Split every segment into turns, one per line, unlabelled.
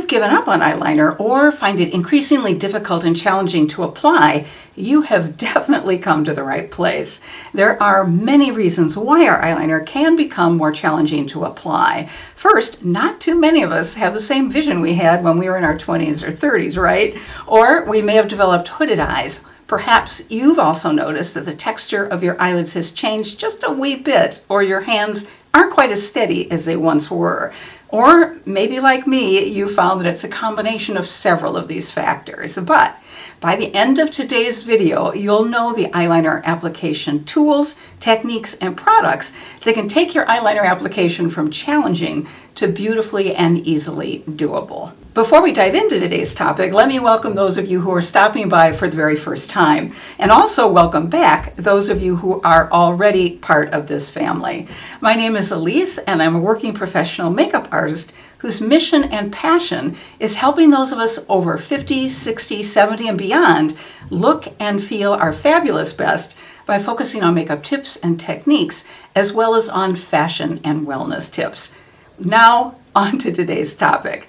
you've given up on eyeliner or find it increasingly difficult and challenging to apply, you have definitely come to the right place. There are many reasons why our eyeliner can become more challenging to apply. First, not too many of us have the same vision we had when we were in our 20s or 30s, right? Or we may have developed hooded eyes. Perhaps you've also noticed that the texture of your eyelids has changed just a wee bit, or your hands aren't quite as steady as they once were. Or maybe like me, you found that it's a combination of several of these factors. But by the end of today's video, you'll know the eyeliner application tools, techniques, and products that can take your eyeliner application from challenging to beautifully and easily doable. Before we dive into today's topic, let me welcome those of you who are stopping by for the very first time, and also welcome back those of you who are already part of this family. My name is Elise, and I'm a working professional makeup artist whose mission and passion is helping those of us over 50, 60, 70, and beyond look and feel our fabulous best by focusing on makeup tips and techniques, as well as on fashion and wellness tips. Now, on to today's topic.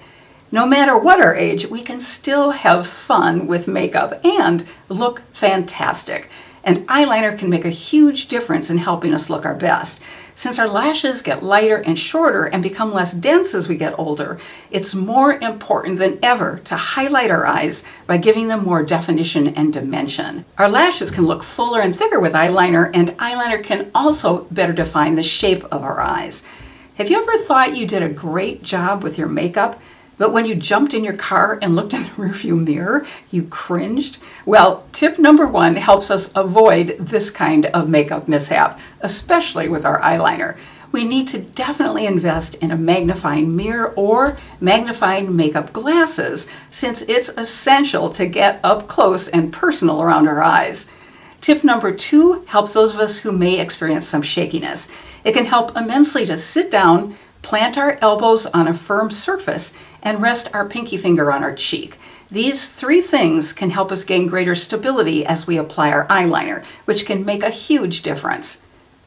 No matter what our age, we can still have fun with makeup and look fantastic. And eyeliner can make a huge difference in helping us look our best. Since our lashes get lighter and shorter and become less dense as we get older, it's more important than ever to highlight our eyes by giving them more definition and dimension. Our lashes can look fuller and thicker with eyeliner, and eyeliner can also better define the shape of our eyes. Have you ever thought you did a great job with your makeup, but when you jumped in your car and looked in the rearview mirror, you cringed? Well, tip number 1 helps us avoid this kind of makeup mishap, especially with our eyeliner. We need to definitely invest in a magnifying mirror or magnifying makeup glasses, since it's essential to get up close and personal around our eyes. Tip number 2 helps those of us who may experience some shakiness. It can help immensely to sit down, plant our elbows on a firm surface, and rest our pinky finger on our cheek. These 3 things can help us gain greater stability as we apply our eyeliner, which can make a huge difference.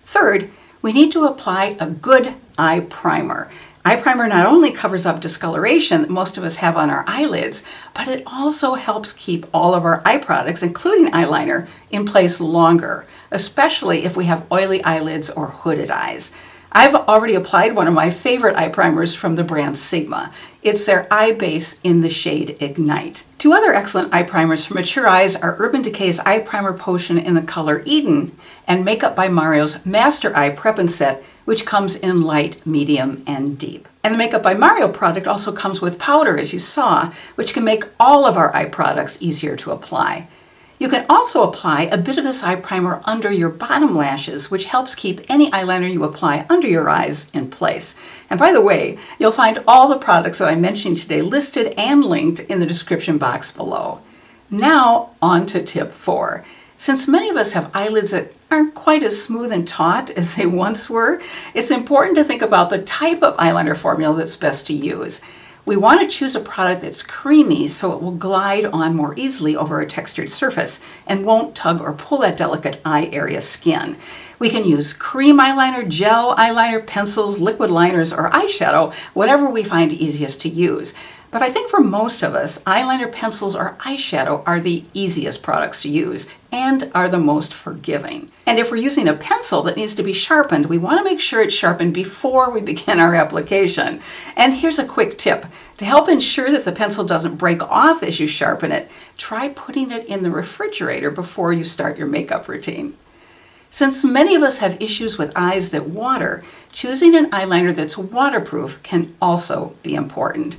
Third, we need to apply a good eye primer. Eye primer not only covers up discoloration that most of us have on our eyelids, but it also helps keep all of our eye products, including eyeliner, in place longer, especially if we have oily eyelids or hooded eyes. I've already applied one of my favorite eye primers from the brand Sigma. It's their eye base in the shade Ignite. 2 other excellent eye primers for mature eyes are Urban Decay's Eye Primer Potion in the color Eden and Makeup by Mario's Master Eye Prep and Set, which comes in light, medium, and deep. And the Makeup by Mario product also comes with powder, as you saw, which can make all of our eye products easier to apply. You can also apply a bit of this eye primer under your bottom lashes, which helps keep any eyeliner you apply under your eyes in place. And by the way, you'll find all the products that I mentioned today listed and linked in the description box below. Now, on to tip 4. Since many of us have eyelids that aren't quite as smooth and taut as they once were, it's important to think about the type of eyeliner formula that's best to use. We want to choose a product that's creamy so it will glide on more easily over a textured surface and won't tug or pull that delicate eye area skin. We can use cream eyeliner, gel eyeliner, pencils, liquid liners, or eyeshadow, whatever we find easiest to use. But I think for most of us, eyeliner, pencils, or eyeshadow are the easiest products to use and are the most forgiving. And if we're using a pencil that needs to be sharpened, we want to make sure it's sharpened before we begin our application. And here's a quick tip. To help ensure that the pencil doesn't break off as you sharpen it, try putting it in the refrigerator before you start your makeup routine. Since many of us have issues with eyes that water, choosing an eyeliner that's waterproof can also be important.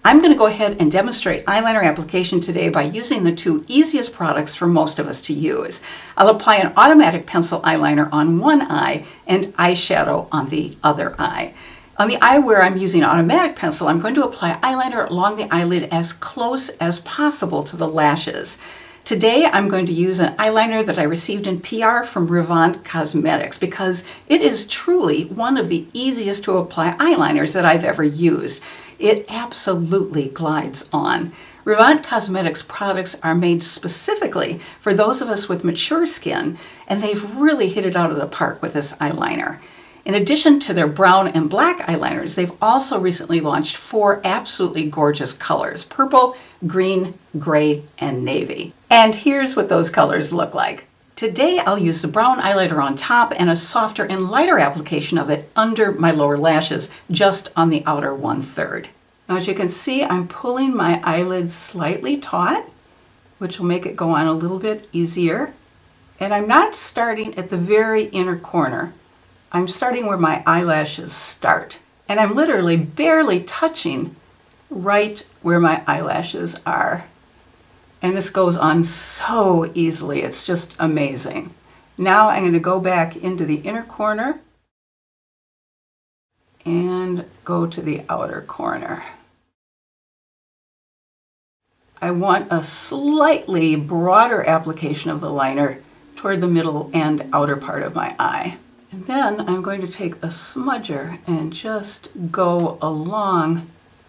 I'm going to go ahead and demonstrate eyeliner application today by using the 2 easiest products for most of us to use. I'll apply an automatic pencil eyeliner on one eye and eyeshadow on the other eye. On the eye where I'm using automatic pencil, I'm going to apply eyeliner along the eyelid as close as possible to the lashes. Today, I'm going to use an eyeliner that I received in PR from REVANT Cosmetics because it is truly one of the easiest to apply eyeliners that I've ever used. It absolutely glides on. REVANT Cosmetics products are made specifically for those of us with mature skin, and they've really hit it out of the park with this eyeliner. In addition to their brown and black eyeliners, they've also recently launched 4 absolutely gorgeous colors: purple, green, gray, and navy. And here's what those colors look like. Today I'll use the brown eyeliner on top and a softer and lighter application of it under my lower lashes, just on the outer 1/3. Now as you can see, I'm pulling my eyelids slightly taut, which will make it go on a little bit easier. And I'm not starting at the very inner corner. I'm starting where my eyelashes start. And I'm literally barely touching right where my eyelashes are. And this goes on so easily, it's just amazing. Now I'm going to go back into the inner corner and go to the outer corner. I want a slightly broader application of the liner toward the middle and outer part of my eye. And then I'm going to take a smudger and just go along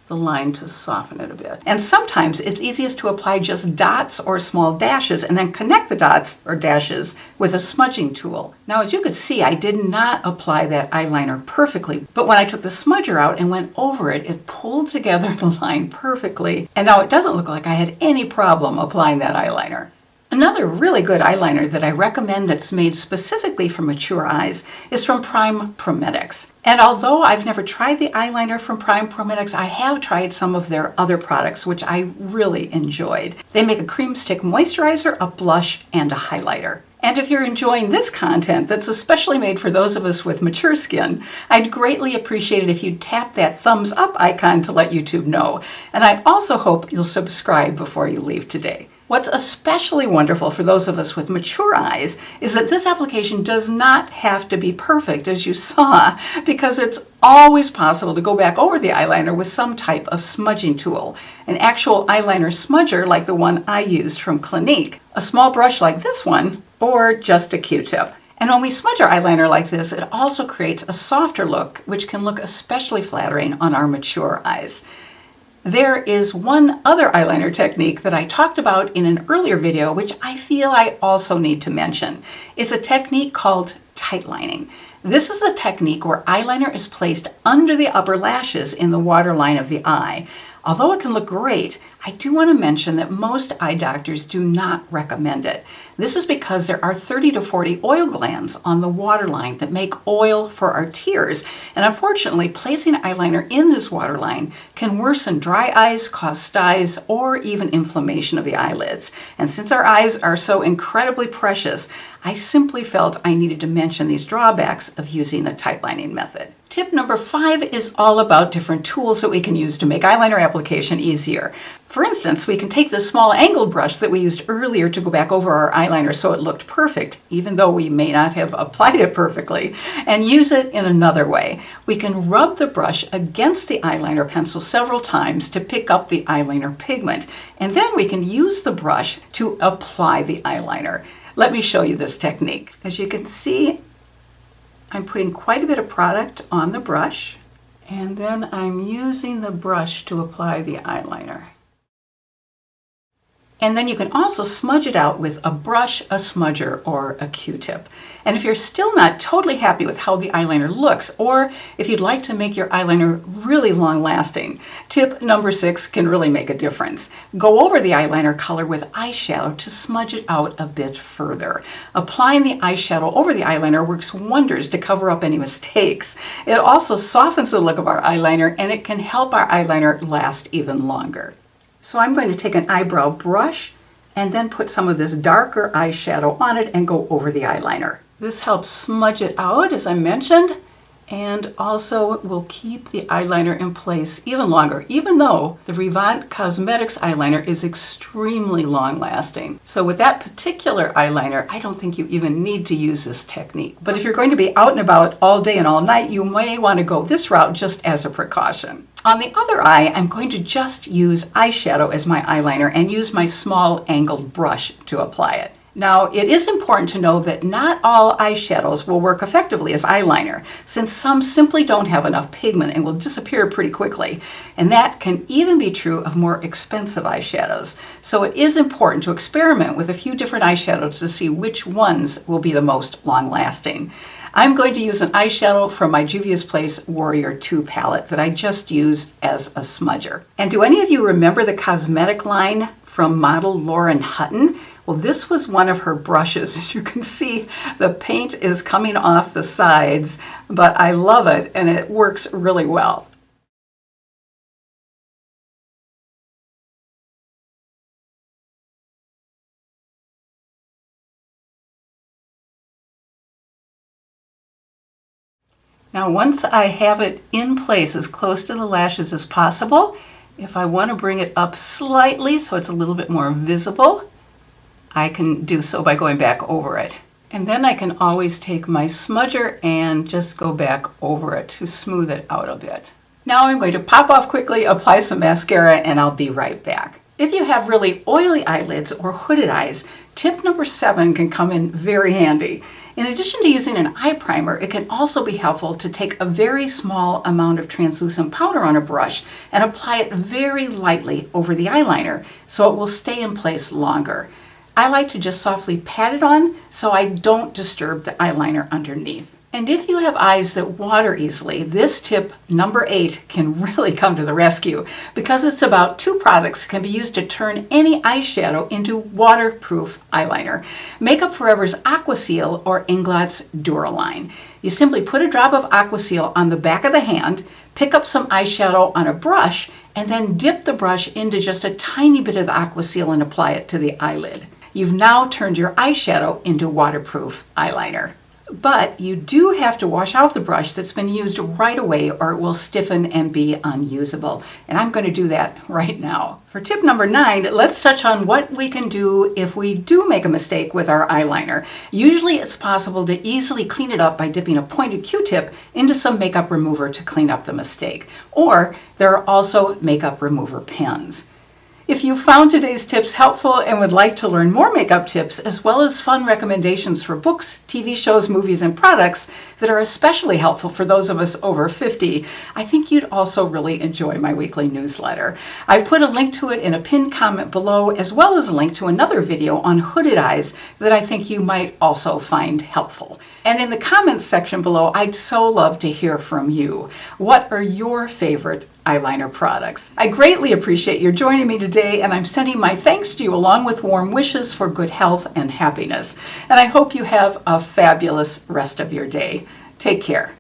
the line to soften it a bit. And sometimes it's easiest to apply just dots or small dashes and then connect the dots or dashes with a smudging tool. Now as you could see, I did not apply that eyeliner perfectly, but when I took the smudger out and went over it, it pulled together the line perfectly. And now it doesn't look like I had any problem applying that eyeliner. Another really good eyeliner that I recommend that's made specifically for mature eyes is from Prometics. And although I've never tried the eyeliner from Prometics, I have tried some of their other products, which I really enjoyed. They make a cream stick moisturizer, a blush, and a highlighter. And if you're enjoying this content that's especially made for those of us with mature skin, I'd greatly appreciate it if you'd tap that thumbs up icon to let YouTube know. And I also hope you'll subscribe before you leave today. What's especially wonderful for those of us with mature eyes is that this application does not have to be perfect, as you saw, because it's always possible to go back over the eyeliner with some type of smudging tool. An actual eyeliner smudger like the one I used from Clinique, a small brush like this one, or just a Q-tip. And when we smudge our eyeliner like this, it also creates a softer look, which can look especially flattering on our mature eyes. There is one other eyeliner technique that I talked about in an earlier video, which I feel I also need to mention. It's a technique called tightlining. This is a technique where eyeliner is placed under the upper lashes in the waterline of the eye. Although it can look great, I do want to mention that most eye doctors do not recommend it. This is because there are 30 to 40 oil glands on the waterline that make oil for our tears. And unfortunately, placing eyeliner in this waterline can worsen dry eyes, cause styes, or even inflammation of the eyelids. And since our eyes are so incredibly precious, I simply felt I needed to mention these drawbacks of using a tightlining method. Tip number 5 is all about different tools that we can use to make eyeliner application easier. For instance, we can take the small angled brush that we used earlier to go back over our eyeliner so it looked perfect, even though we may not have applied it perfectly, and use it in another way. We can rub the brush against the eyeliner pencil several times to pick up the eyeliner pigment, and then we can use the brush to apply the eyeliner. Let me show you this technique. As you can see, I'm putting quite a bit of product on the brush, and then I'm using the brush to apply the eyeliner. And then you can also smudge it out with a brush, a smudger, or a Q-tip. And if you're still not totally happy with how the eyeliner looks, or if you'd like to make your eyeliner really long-lasting, tip number 6 can really make a difference. Go over the eyeliner color with eyeshadow to smudge it out a bit further. Applying the eyeshadow over the eyeliner works wonders to cover up any mistakes. It also softens the look of our eyeliner, and it can help our eyeliner last even longer. So I'm going to take an eyebrow brush and then put some of this darker eyeshadow on it and go over the eyeliner. This helps smudge it out, as I mentioned, and also will keep the eyeliner in place even longer, even though the REVANT Cosmetics eyeliner is extremely long-lasting. So with that particular eyeliner, I don't think you even need to use this technique. But if you're going to be out and about all day and all night, you may want to go this route just as a precaution. On the other eye, I'm going to just use eyeshadow as my eyeliner and use my small angled brush to apply it. Now, it is important to know that not all eyeshadows will work effectively as eyeliner, since some simply don't have enough pigment and will disappear pretty quickly. And that can even be true of more expensive eyeshadows. So it is important to experiment with a few different eyeshadows to see which ones will be the most long-lasting. I'm going to use an eyeshadow from my Juvia's Place Warrior 2 palette that I just use as a smudger. And do any of you remember the cosmetic line from model Lauren Hutton? Well, this was one of her brushes. As you can see, the paint is coming off the sides, but I love it and it works really well. Now, once I have it in place as close to the lashes as possible, if I want to bring it up slightly so it's a little bit more visible, I can do so by going back over it. And then I can always take my smudger and just go back over it to smooth it out a bit. Now I'm going to pop off quickly, apply some mascara, and I'll be right back. If you have really oily eyelids or hooded eyes, tip number 7 can come in very handy. In addition to using an eye primer, it can also be helpful to take a very small amount of translucent powder on a brush and apply it very lightly over the eyeliner so it will stay in place longer. I like to just softly pat it on so I don't disturb the eyeliner underneath. And if you have eyes that water easily, this tip number 8 can really come to the rescue because it's about 2 products that can be used to turn any eyeshadow into waterproof eyeliner. Makeup Forever's Aqua Seal or Inglot's Duraline. You simply put a drop of Aqua Seal on the back of the hand, pick up some eyeshadow on a brush, and then dip the brush into just a tiny bit of the Aqua Seal and apply it to the eyelid. You've now turned your eyeshadow into waterproof eyeliner. But you do have to wash out the brush that's been used right away or it will stiffen and be unusable. And I'm going to do that right now. For tip number 9, let's touch on what we can do if we do make a mistake with our eyeliner. Usually it's possible to easily clean it up by dipping a pointed Q-tip into some makeup remover to clean up the mistake. Or there are also makeup remover pens. If you found today's tips helpful and would like to learn more makeup tips, as well as fun recommendations for books, TV shows, movies, and products that are especially helpful for those of us over 50, I think you'd also really enjoy my weekly newsletter. I've put a link to it in a pinned comment below, as well as a link to another video on hooded eyes that I think you might also find helpful. And in the comments section below, I'd so love to hear from you. What are your favorite eyeliner products? I greatly appreciate your joining me today, and I'm sending my thanks to you along with warm wishes for good health and happiness. And I hope you have a fabulous rest of your day. Take care.